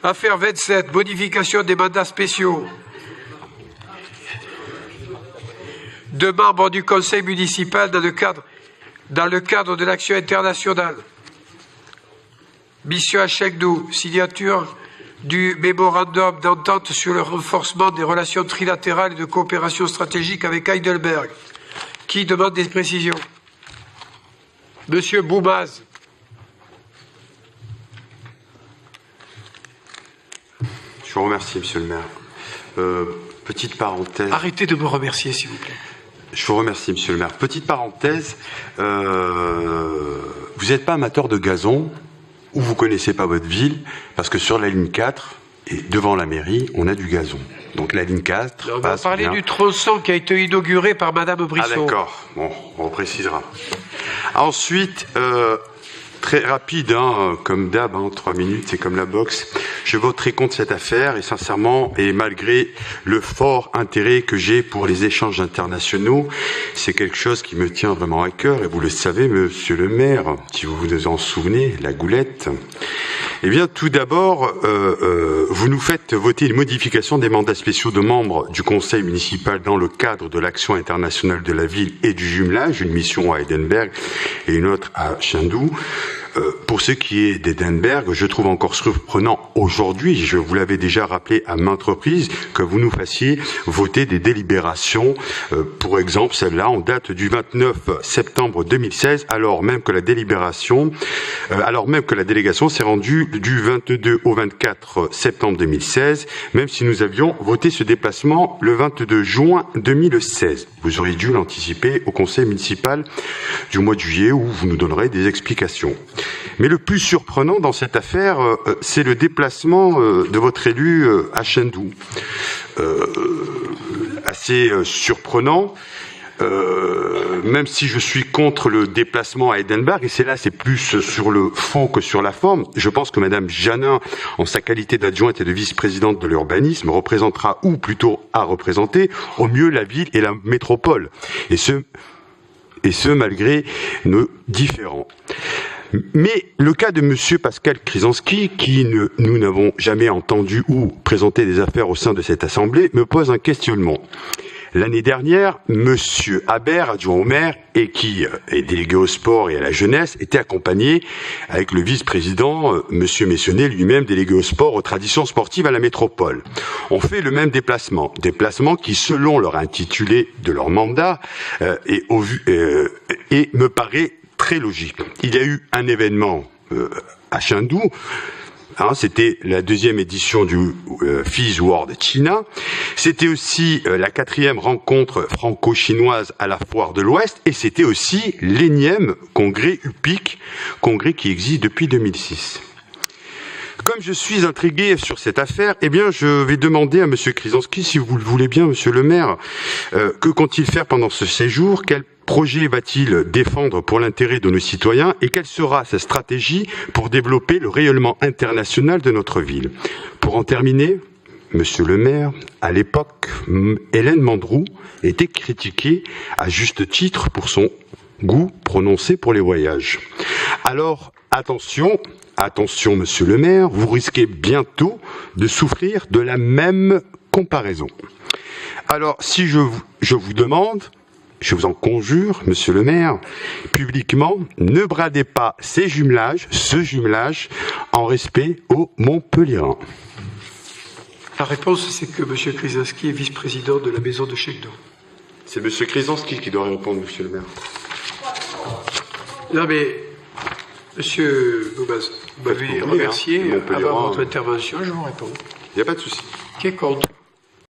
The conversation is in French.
Affaire 27, modification des mandats spéciaux. De membres du conseil municipal dans le cadre de l'action internationale. Mission à Chengdu, signature du mémorandum d'entente sur le renforcement des relations trilatérales et de coopération stratégique avec Heidelberg. Qui demande des précisions? Monsieur Boumaz. Je vous remercie, monsieur le maire. Petite parenthèse. Arrêtez de me remercier, s'il vous plaît. Je vous remercie, monsieur le maire. Petite parenthèse. Vous n'êtes pas amateur de gazon ou vous connaissez pas votre ville, parce que sur la ligne 4 et devant la mairie, on a du gazon. Donc la ligne 4 on va parler du tronçon qui a été inauguré par Madame Brisson. Ah d'accord, bon, on précisera. Ensuite, très rapide, comme d'hab, 3 minutes, c'est comme la boxe. Je voterai contre cette affaire et sincèrement, et malgré le fort intérêt que j'ai pour les échanges internationaux, c'est quelque chose qui me tient vraiment à cœur et vous le savez, monsieur le maire, si vous vous en souvenez, la goulette. Eh bien, tout d'abord, vous nous faites voter une modification des mandats spéciaux de membres du conseil municipal dans le cadre de l'action internationale de la ville et du jumelage, une mission à Heidelberg et une autre à Chengdu. Pour ce qui est d'Eidenberg, je trouve encore surprenant aujourd'hui, je vous l'avais déjà rappelé à maintes reprises, que vous nous fassiez voter des délibérations, pour exemple celle-là en date du 29 septembre 2016, alors même que la délégation s'est rendue du 22 au 24 septembre 2016, même si nous avions voté ce déplacement le 22 juin 2016. Vous auriez dû l'anticiper au conseil municipal du mois de juillet où vous nous donnerez des explications. Mais le plus surprenant dans cette affaire, c'est le déplacement de votre élu à Chengdu. Assez surprenant, même si je suis contre le déplacement à Heidelberg, et c'est plus sur le fond que sur la forme, je pense que Madame Janin, en sa qualité d'adjointe et de vice-présidente de l'urbanisme, représentera, ou plutôt a représenté, au mieux la ville et la métropole. Et ce malgré nos différends. Mais le cas de monsieur Pascal Krzyzanski, qui nous n'avons jamais entendu ou présenté des affaires au sein de cette assemblée, me pose un questionnement. L'année dernière, monsieur Habert, adjoint au maire, et qui est délégué au sport et à la jeunesse, était accompagné avec le vice-président, monsieur Messonnet, lui-même délégué au sport, aux traditions sportives à la métropole. On fait le même déplacement qui, selon leur intitulé de leur mandat, et me paraît très logique. Il y a eu un événement à Chengdu, c'était la 2e édition du FIS World China. C'était aussi la 4e rencontre franco-chinoise à la Foire de l'Ouest, et c'était aussi l'énième congrès UPIC, congrès qui existe depuis 2006. Comme je suis intrigué sur cette affaire, eh bien, je vais demander à monsieur Krzyzanski, si vous le voulez bien, monsieur le maire, que compte-t-il faire pendant ce séjour? Quel projet va-t-il défendre pour l'intérêt de nos citoyens et quelle sera sa stratégie pour développer le rayonnement international de notre ville? Pour en terminer, monsieur le maire, à l'époque, Hélène Mandroux était critiquée à juste titre pour son goût prononcé pour les voyages. Alors, attention, monsieur le maire, vous risquez bientôt de souffrir de la même comparaison. Alors, si je vous demande, je vous en conjure, monsieur le maire, publiquement, ne bradez pas ce jumelage, en respect aux Montpelliérains. La réponse, c'est que monsieur Krzyzanski est vice-président de la maison de Chengdu. C'est monsieur Krzyzanski qui doit répondre, monsieur le maire. Non, mais, monsieur Boubaz, vous m'avez remercié avant votre intervention, je vous réponds. Il n'y a pas de souci. Qui est contre?